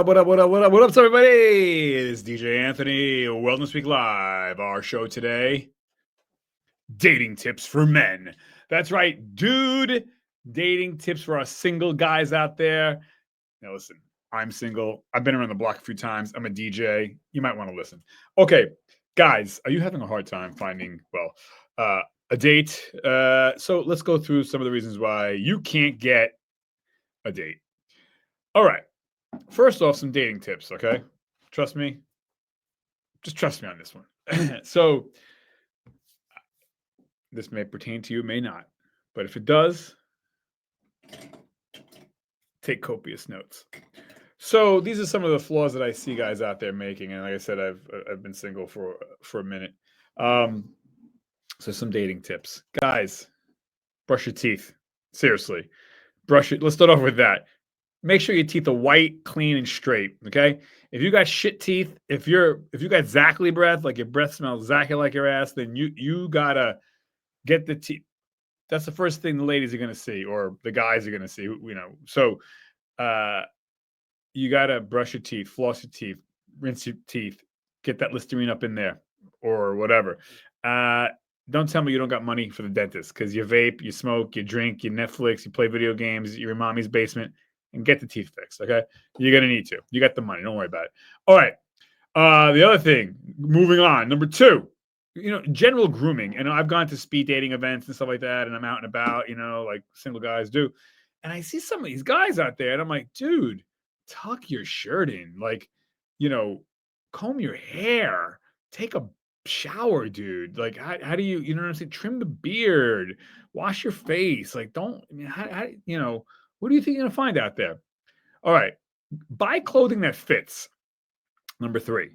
What up, everybody? It's DJ Anthony, Wellness Week Live. Our show today, dating tips for men. That's right, dude. Dating tips for us single guys out there. Now, listen, I'm single. I've been around the block a few times. I'm a DJ. You might want to listen. Okay, guys, are you having a hard time finding, a date? So let's go through some of the reasons why you can't get a date. All right. First off, some dating tips, okay? Trust me. Just trust me on this one. So, this may pertain to you, may not. But if it does, take copious notes. So, these are some of the flaws that I see guys out there making. And like I said, I've been single for a minute. So some dating tips. Guys, brush your teeth. Seriously. Brush it. Let's start off with that. Make sure your teeth are white, clean, and straight. Okay. If you got shit teeth, if you got Zachary breath, like your breath smells exactly like your ass, then you gotta get the teeth. That's the first thing the ladies are gonna see, or the guys are gonna see. So you gotta brush your teeth, floss your teeth, rinse your teeth, get that Listerine up in there, or whatever. Don't tell me you don't got money for the dentist because you vape, you smoke, you drink, you Netflix, you play video games, you're in mommy's basement, and get the teeth fixed. Okay, you're gonna need to. You got the money. Don't worry about it. All right. The other thing, moving on. Number 2, general grooming. And I've gone to speed dating events and stuff like that, and I'm out and about, like single guys do. And I see some of these guys out there, and I'm like, dude, tuck your shirt in, like, comb your hair, take a shower, dude. Like, how do you know what I'm saying? Trim the beard, wash your face. Like, don't, I mean, what do you think you're gonna find out there? All right, buy clothing that fits. Number 3,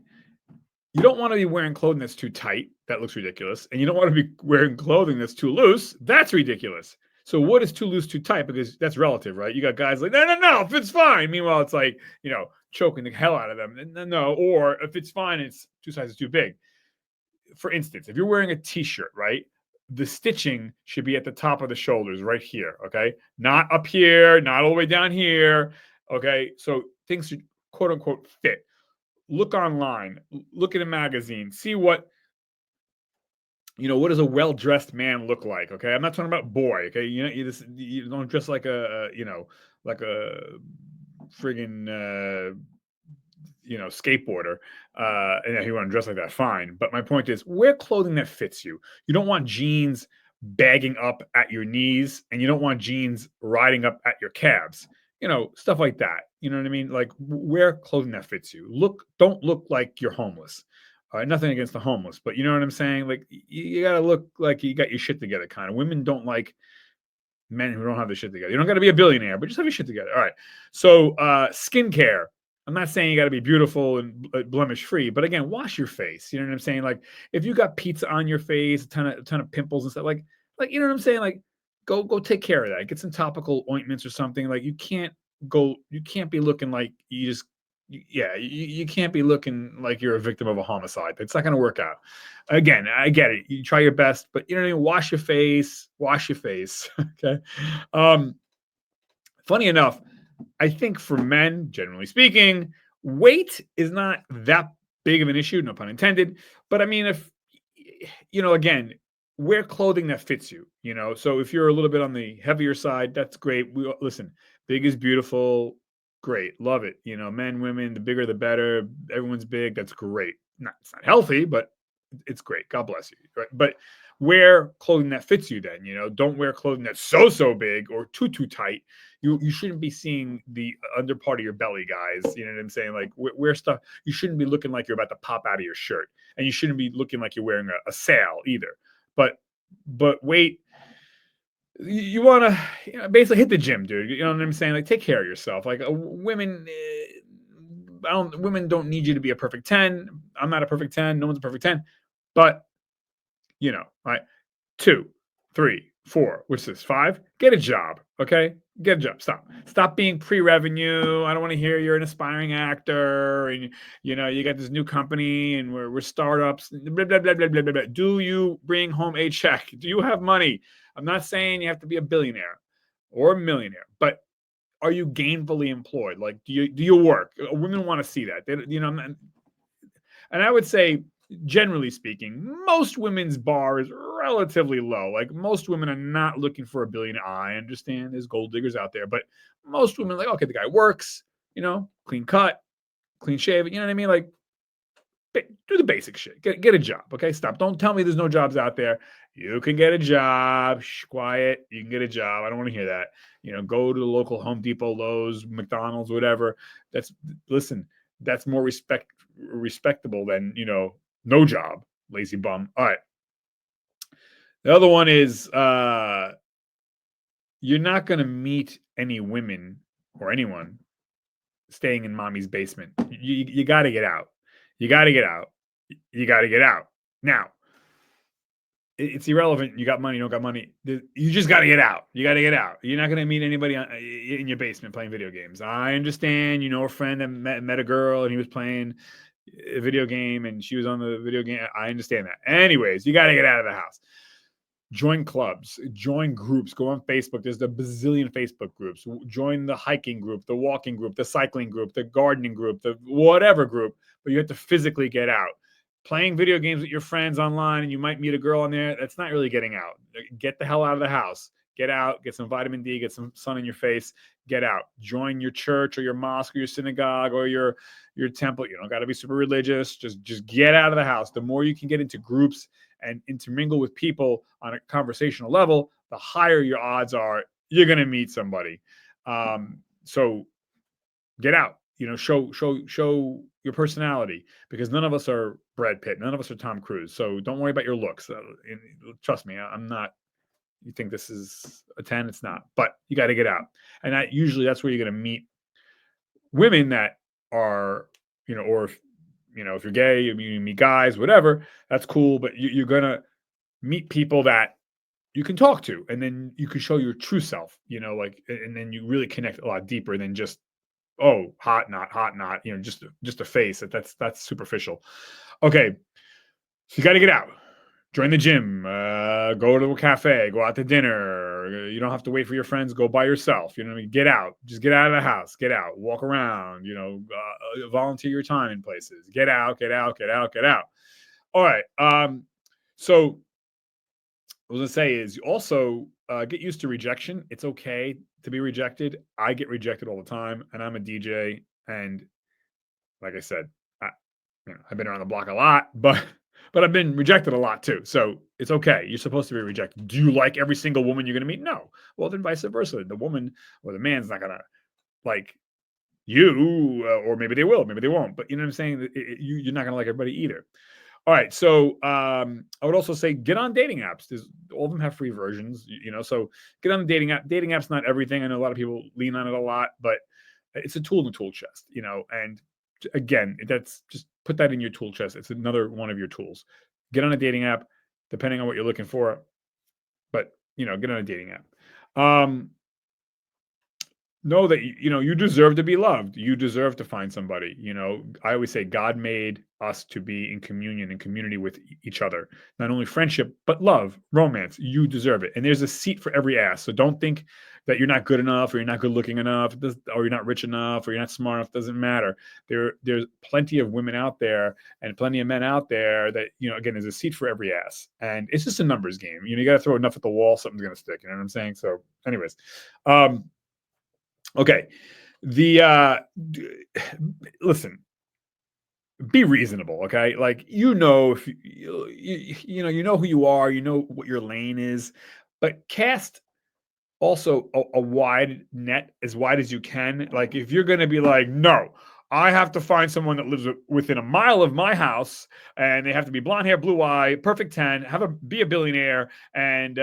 you don't want to be wearing clothing that's too tight. That looks ridiculous. And you don't want to be wearing clothing that's too loose. That's ridiculous. So what is too loose, too tight? Because that's relative, right? You got guys like, no, if it's fine. Meanwhile, it's like, choking the hell out of them. No, or if it's fine, it's 2 sizes too big. For instance, if you're wearing a t-shirt, right? The stitching should be at the top of the shoulders right here, okay? Not up here, not all the way down here, okay? So things should quote unquote fit. Look online, look at a magazine, see what does a well-dressed man look like, okay? I'm not talking about boy, okay? You don't dress like like a friggin' skateboarder, and if you want to dress like that, fine. But my point is, wear clothing that fits you. You don't want jeans bagging up at your knees, and you don't want jeans riding up at your calves. Stuff like that. You know what I mean? Like, wear clothing that fits you. Don't look like you're homeless. Nothing against the homeless, but you know what I'm saying? Like, you got to look like you got your shit together, kind of. Women don't like men who don't have their shit together. You don't got to be a billionaire, but just have your shit together. All right. So, skincare. I'm not saying you got to be beautiful and blemish free, but again, wash your face. You know what I'm saying? Like, if you got pizza on your face, a ton of pimples and stuff, like you know what I'm saying? Like, go take care of that. Get some topical ointments or something. Like, you can't be looking like you can't be looking like you're a victim of a homicide. It's not going to work out. Again, I get it. You try your best, but you know what I mean? Wash your face. Okay. Funny enough, I think for men, generally speaking, weight is not that big of an issue, no pun intended. But I mean, if, again, wear clothing that fits you, So if you're a little bit on the heavier side, that's great. Listen, big is beautiful. Great. Love it. Men, women, the bigger, the better. Everyone's big. That's great. It's not healthy, but it's great. God bless you. Right. But wear clothing that fits you then, don't wear clothing that's so big or too tight. You shouldn't be seeing the under part of your belly, guys. You know what I'm saying? Like, wear stuff. You shouldn't be looking like you're about to pop out of your shirt, and you shouldn't be looking like you're wearing a sail either. But weight, you want to basically hit the gym, dude. You know what I'm saying? Like, take care of yourself. Like, women don't need you to be a perfect 10. I'm not a perfect 10. No one's a perfect 10. But, right? 2, 3, 4, which is 5. Get a job, okay? Get a job. Stop being pre-revenue. I don't want to hear you're an aspiring actor and you got this new company and we're startups. Blah, blah, blah, blah, blah, blah. Do you bring home a check? Do you have money? I'm not saying you have to be a billionaire or a millionaire, but are you gainfully employed? Like, do you work? Women want to see that. And I would say, generally speaking, most women's bar is relatively low. Like, most women are not looking for a billionaire. I understand there's gold diggers out there, but most women are like, okay, the guy works, clean cut, clean shaven. You know what I mean? Like, do the basic shit. Get a job. Okay, stop. Don't tell me there's no jobs out there. You can get a job. Shh, quiet. You can get a job. I don't want to hear that. Go to the local Home Depot, Lowe's, McDonald's, whatever. Listen. That's more respectable than no job, lazy bum. All right. The other one is you're not going to meet any women or anyone staying in mommy's basement. You got to get out. You got to get out. You got to get out. Now, it's irrelevant. You got money, you don't got money. You just got to get out. You got to get out. You're not going to meet anybody in your basement playing video games. I understand, a friend that met a girl and he was playing a video game and she was on the video game. I understand that. Anyways, you got to get out of the house. Join clubs, join groups, go on Facebook. There's a bazillion Facebook groups. Join the hiking group, the walking group, the cycling group, the gardening group, the whatever group, but you have to physically get out. Playing video games with your friends online and you might meet a girl on there, that's not really getting out. Get the hell out of the house. Get out, get some vitamin D, get some sun in your face, get out. Join your church or your mosque or your synagogue or your temple. You don't got to be super religious. Just get out of the house. The more you can get into groups and intermingle with people on a conversational level, the higher your odds are you're going to meet somebody. So get out, show your personality, because none of us are Brad Pitt. None of us are Tom Cruise. So don't worry about your looks. Trust me, I'm not. You think this is a 10? It's not, but you got to get out. And that's where you're going to meet women that are, or if you're gay, you meet guys, whatever, that's cool. But you're going to meet people that you can talk to, and then you can show your true self, and then you really connect a lot deeper than just, oh, hot, not, just a face. That's superficial. Okay. So you got to get out. Join the gym, go to a cafe, go out to dinner. You don't have to wait for your friends. Go by yourself. You know what I mean? Get out. Just get out of the house. Get out. Walk around. Volunteer your time in places. Get out. Get out. Get out. Get out. All right. So what I was gonna say is also get used to rejection. It's okay to be rejected. I get rejected all the time, and I'm a DJ. And like I said, I've been around the block a lot, but I've been rejected a lot too. So it's okay. You're supposed to be rejected. Do you like every single woman you're going to meet? No. Well, then vice versa. The woman or the man's not going to like you, or maybe they will, maybe they won't. But you know what I'm saying? You're not going to like everybody either. All right. So I would also say get on dating apps. All of them have free versions, so get on the dating app. Dating app's not everything. I know a lot of people lean on it a lot, but it's a tool in the tool chest, and again, that's just put that in your tool chest. It's another one of your tools. Get on a dating app, depending on what you're looking for. But, get on a dating app. Know that, you deserve to be loved. You deserve to find somebody. I always say God made us to be in communion and community with each other. Not only friendship, but love, romance. You deserve it. And there's a seat for every ass. So don't think that you're not good enough, or you're not good looking enough, or you're not rich enough, or you're not smart enough. Doesn't matter. There's plenty of women out there and plenty of men out there that, again, there's a seat for every ass. And it's just a numbers game. You got to throw enough at the wall, something's going to stick. You know what I'm saying? So anyways, okay. Listen, be reasonable. Okay. Like, if you know who you are, what your lane is, but cast also a wide net, as wide as you can. Like, if you're going to be like, no, I have to find someone that lives within a mile of my house, and they have to be blonde hair, blue eye, perfect 10, be a billionaire, and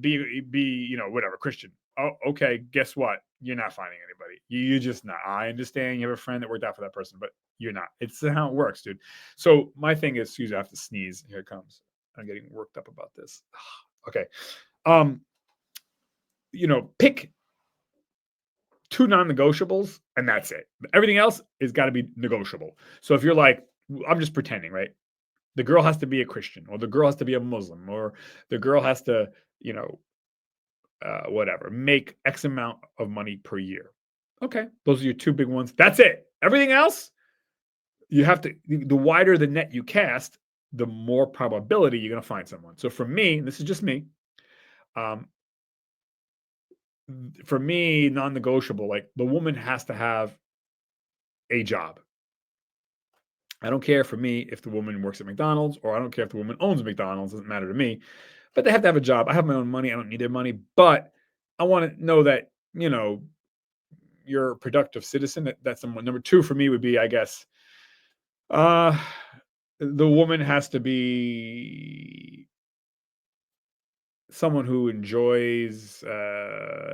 be whatever, Christian. Oh, okay. Guess what? You're not finding anybody. You're just not. I understand you have a friend that worked out for that person, but you're not. It's how it works, dude. So my thing is, excuse me, I have to sneeze. Here it comes. I'm getting worked up about this. Okay. Pick 2 non-negotiables, and that's it. Everything else is got to be negotiable. So if you're like, I'm just pretending, right? The girl has to be a Christian, or the girl has to be a Muslim, or the girl has to, whatever, make X amount of money per year. Okay, those are your two big ones. That's it. Everything else, you have to, the wider the net you cast, the more probability you're going to find someone. So for me, and this is just me, um, for me, non-negotiable, like the woman has to have a job. I don't care for me if the woman works at McDonald's, or I don't care if the woman owns McDonald's, doesn't matter to me. But they have to have a job. I have my own money. I don't need their money. But I want to know that, you're a productive citizen. That's number one. Number two for me would be, I guess, uh the woman has to be someone who enjoys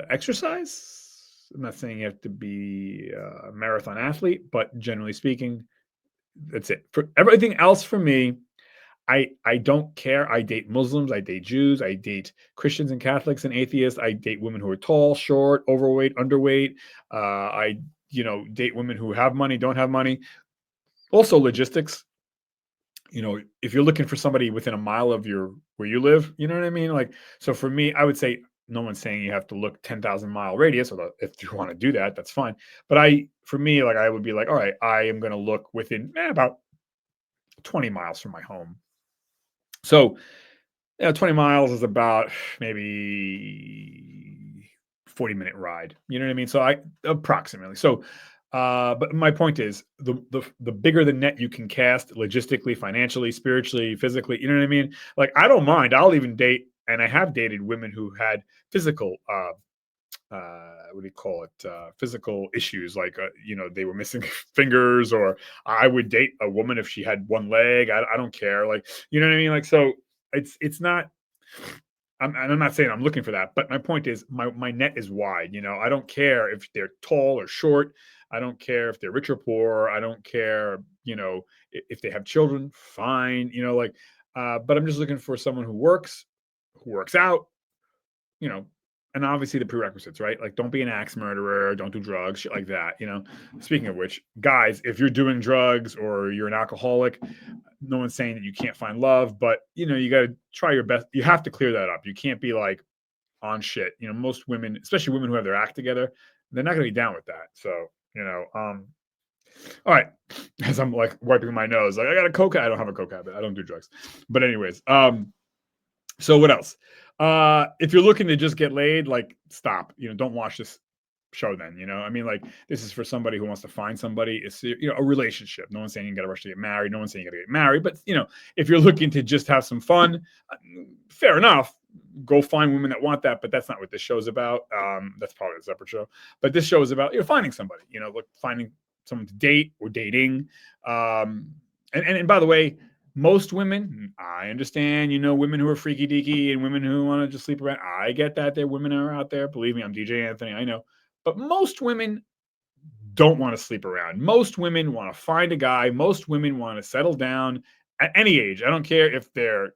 exercise. I'm not saying you have to be a marathon athlete, but generally speaking, that's it. For everything else for me, I don't care. I date Muslims, I date Jews, I date Christians and Catholics and atheists. I date women who are tall, short, overweight, underweight. I date women who have money, don't have money. Also logistics. If you're looking for somebody within a mile of where you live, you know what I mean? Like, so for me, I would say no one's saying you have to look 10,000-mile radius, although if you want to do that, that's fine. But for me, like I would be like, all right, I am going to look within about 20 miles from my home. So 20 miles is about maybe 40-minute ride. You know what I mean? So approximately. So, but my point is the bigger the net you can cast logistically, financially, spiritually, physically, you know what I mean? Like, I don't mind. I'll even date, and I have dated women who had physical, what do you call it? Physical issues, like, they were missing fingers, or I would date a woman if she had one leg. I don't care. Like, you know what I mean? Like, so it's not, I'm not saying I'm looking for that, but my point is my net is wide. I don't care if they're tall or short. I don't care if they're rich or poor. I don't care, if they have children, fine. Like, but I'm just looking for someone who works out, you know, and obviously the prerequisites, right? Like, don't be an axe murderer, don't do drugs, shit like that. Speaking of which, guys, if you're doing drugs or you're an alcoholic, no one's saying that you can't find love, but you got to try your best. You have to clear that up. You can't be like on shit. Most women, especially women who have their act together, they're not going to be down with that. So, all right. As I'm like wiping my nose, like, I got a coke. I don't have a coke habit. I don't do drugs. But anyways, so what else? If you're looking to just get laid, like, stop. Don't watch this show then. I mean, like, this is for somebody who wants to find somebody. It's a relationship. No one's saying you got to rush to get married. No one's saying you got to get married. But if you're looking to just have some fun, fair enough. Go find women that want that. But that's not what this show's about. That's probably a separate show. But this show is about finding somebody. Finding someone to date or dating. And by the way, most women, I understand, women who are freaky deaky and women who want to just sleep around. I get that there women are out there. Believe me, I'm DJ Anthony. I know. But most women don't want to sleep around. Most women want to find a guy. Most women want to settle down at any age. I don't care if they're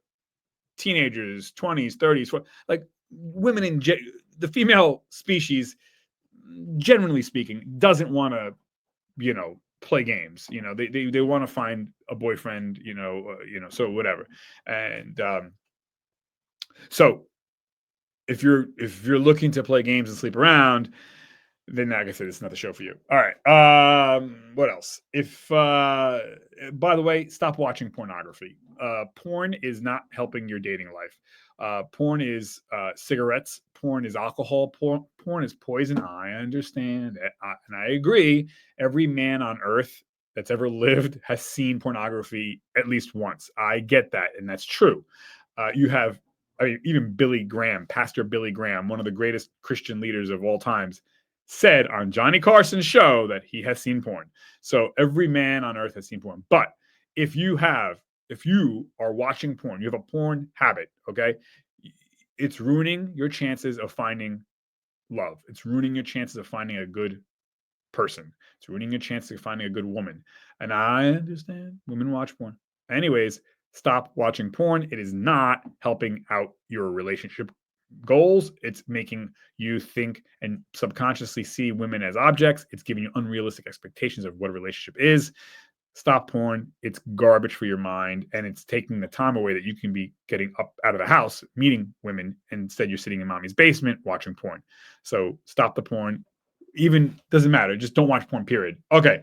teenagers, 20s, 30s. Like, women the female species, generally speaking, doesn't want to, play games. They want to find a boyfriend, so whatever. And so if you're looking to play games and sleep around, then like I said, it's not the show for you. All right. What else? If by the way, stop watching pornography. Porn is not helping your dating life. Porn is cigarettes. Porn is alcohol. Porn is poison. I understand, and I agree. Every man on earth that's ever lived has seen pornography at least once. I get that, and that's true. You have, I mean, even Billy Graham, Pastor Billy Graham, one of the greatest Christian leaders of all times, said on Johnny Carson's show that he has seen porn. So every man on earth has seen porn. But if you are watching porn, you have a porn habit, okay? It's ruining your chances of finding love. It's ruining your chances of finding a good person. It's ruining your chances of finding a good woman. And I understand women watch porn. Anyways, stop watching porn. It is not helping out your relationship goals. It's making you think and subconsciously see women as objects. It's giving you unrealistic expectations of what a relationship is. Stop porn. It's garbage for your mind, and it's taking the time away that you can be getting up out of the house, meeting women. Instead, you're sitting in mommy's basement watching porn. So stop the porn. even doesn't matter. Just don't watch porn, period. Okay.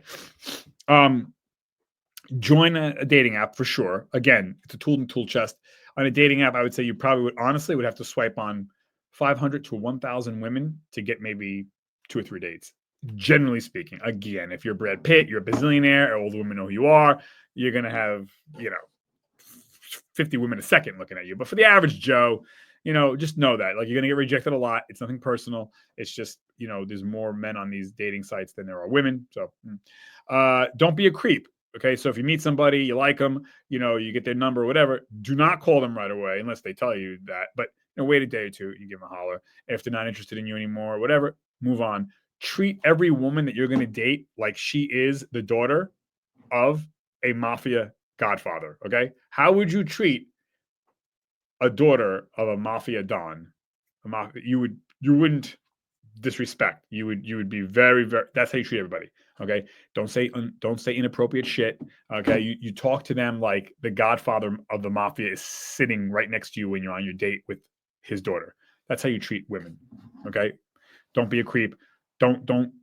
Join a dating app for sure. Again, it's a tool in the tool chest. On a dating app, I would say you probably would have to swipe on 500 to 1,000 women to get maybe 2 or 3 dates. Generally speaking, again, if you're Brad Pitt, you're a bazillionaire, all the women know who you are, you're going to have, 50 women a second looking at you. But for the average Joe, just know that like you're going to get rejected a lot. It's nothing personal. It's just, there's more men on these dating sites than there are women. So don't be a creep. Okay. So if you meet somebody, you like them, you get their number or whatever, do not call them right away unless they tell you that. But wait a day or two, you give them a holler. If they're not interested in you anymore or whatever, move on. Treat every woman that you're going to date like she is the daughter of a mafia godfather. Okay. How would you treat a daughter of a mafia don? You wouldn't disrespect. You would be very, very, that's how you treat everybody. Okay. Don't say inappropriate shit. Okay. You talk to them like the godfather of the mafia is sitting right next to you when you're on your date with his daughter. That's how you treat women. Okay. Don't be a creep. Don't,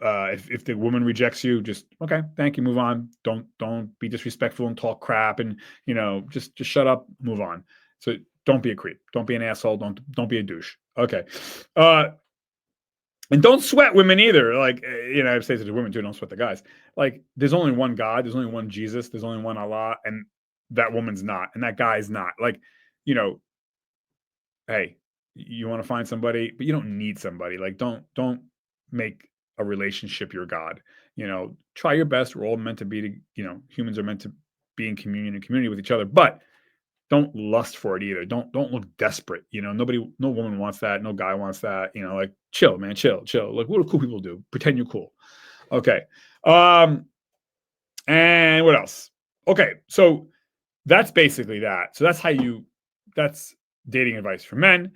if the woman rejects you, just okay, thank you, move on. Don't be disrespectful and talk crap, and just shut up, move on. So don't be a creep, don't be an asshole, don't be a douche. Okay, and don't sweat women either. Like I say to the women too, don't sweat the guys. Like there's only one God, there's only one Jesus, there's only one Allah, and that woman's not, and that guy's not. Like hey, you want to find somebody, but you don't need somebody. Like don't make a relationship your God. Try your best. We're all meant to be, humans are meant to be in communion and community with each other, but don't lust for it either. Don't look desperate. No woman wants that. No guy wants that. Like chill, man, chill. Like what do cool people do? Pretend you're cool. Okay. And what else? Okay. So that's basically that. So that's dating advice for men.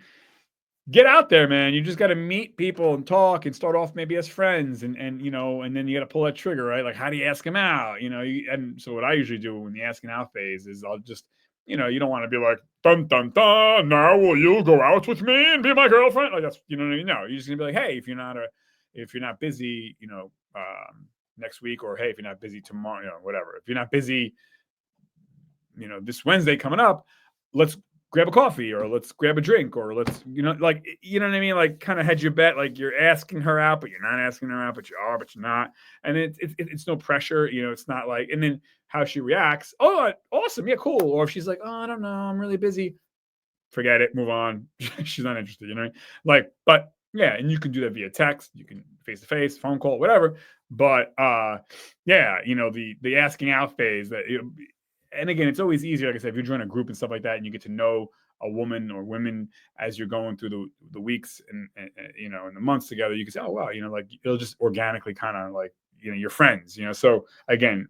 Get out there, man. You just got to meet people and talk and start off maybe as friends and then you got to pull that trigger, right? Like, how do you ask them out? And so what I usually do in the asking out phase is I'll just, you don't want to be like, dun, dun, dun, now will you go out with me and be my girlfriend? Like that's, no, you're just gonna be like, hey, if you're not busy, next week, or hey, if you're not busy tomorrow, whatever. If you're not busy, this Wednesday coming up, let's grab a coffee or let's grab a drink or let's, like, you know what I mean? Like kind of hedge your bet. Like you're asking her out, but you're not asking her out, but you are, but you're not. And it's no pressure, it's not like, and then how she reacts. Oh, awesome. Yeah, cool. Or if she's like, oh, I don't know, I'm really busy. Forget it. Move on. She's not interested, like, but yeah. And you can do that via text. You can face to face, phone call, whatever. But yeah, the asking out phase that, and again, it's always easier, like I said, if you join a group and stuff like that, and you get to know a woman or women as you're going through the weeks and and the months together, you can say, oh wow, like it'll just organically kind of like your friends, So again,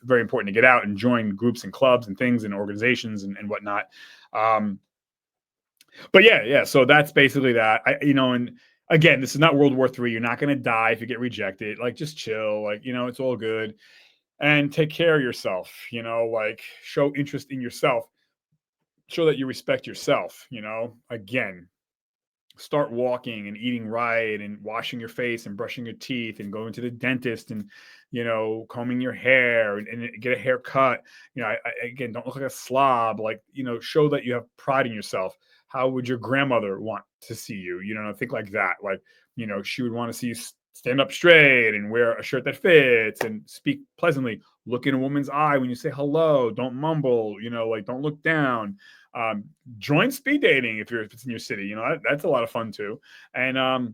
very important to get out and join groups and clubs and things and organizations and whatnot. But yeah. So that's basically that. And again, this is not World War III. You're not going to die if you get rejected. Like just chill. Like it's all good. And take care of yourself, like show interest in yourself, show that you respect yourself, again, start walking and eating right and washing your face and brushing your teeth and going to the dentist and, combing your hair and get a haircut. Again, don't look like a slob, like, show that you have pride in yourself. How would your grandmother want to see you? Think like that. Like, she would want to see you stand up straight and wear a shirt that fits and speak pleasantly. Look in a woman's eye when you say hello. Don't mumble, like don't look down. Join speed dating if it's in your city. That's a lot of fun too. And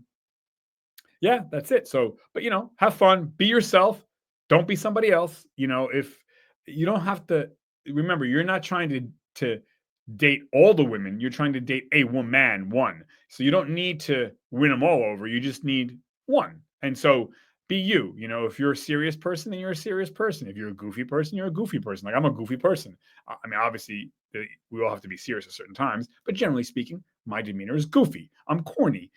yeah, that's it. So, but have fun, be yourself. Don't be somebody else. If you don't have to remember, you're not trying to date all the women. You're trying to date a woman, one. So you don't need to win them all over. You just need one. And so be you. If you're a serious person, then you're a serious person. If you're a goofy person, you're a goofy person. Like I'm a goofy person. I mean, obviously, we all have to be serious at certain times, but generally speaking, my demeanor is goofy. I'm corny.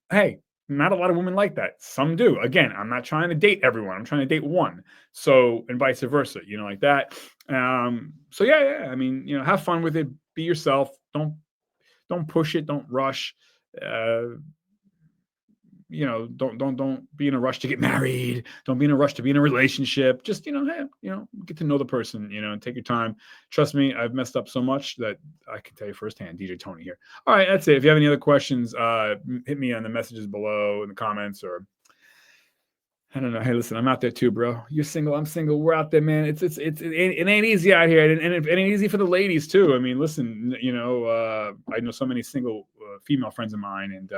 Hey, not a lot of women like that. Some do. Again, I'm not trying to date everyone. I'm trying to date one. So, and vice versa, like that. So yeah. I mean, have fun with it. Be yourself. Don't push it. Don't rush. don't be in a rush to get married. Don't be in a rush to be in a relationship. Just, hey, get to know the person, and take your time. Trust me, I've messed up so much that I can tell you firsthand. DJ Tony here. All right, that's it. If you have any other questions, hit me on the messages below in the comments, or I don't know. Hey, listen, I'm out there too, bro. You're single, I'm single. We're out there, man. It ain't easy out here, and it ain't easy for the ladies too. I mean, listen, I know so many single female friends of mine, and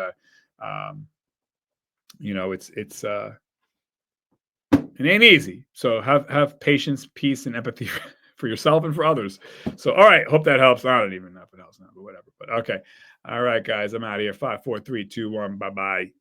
it ain't easy. So have patience, peace, and empathy for yourself and for others. So, all right, hope that helps. I don't even know if it helps now, but whatever. But okay, all right, guys, I'm out of here. 5, 4, 3, 2, 1. Bye bye.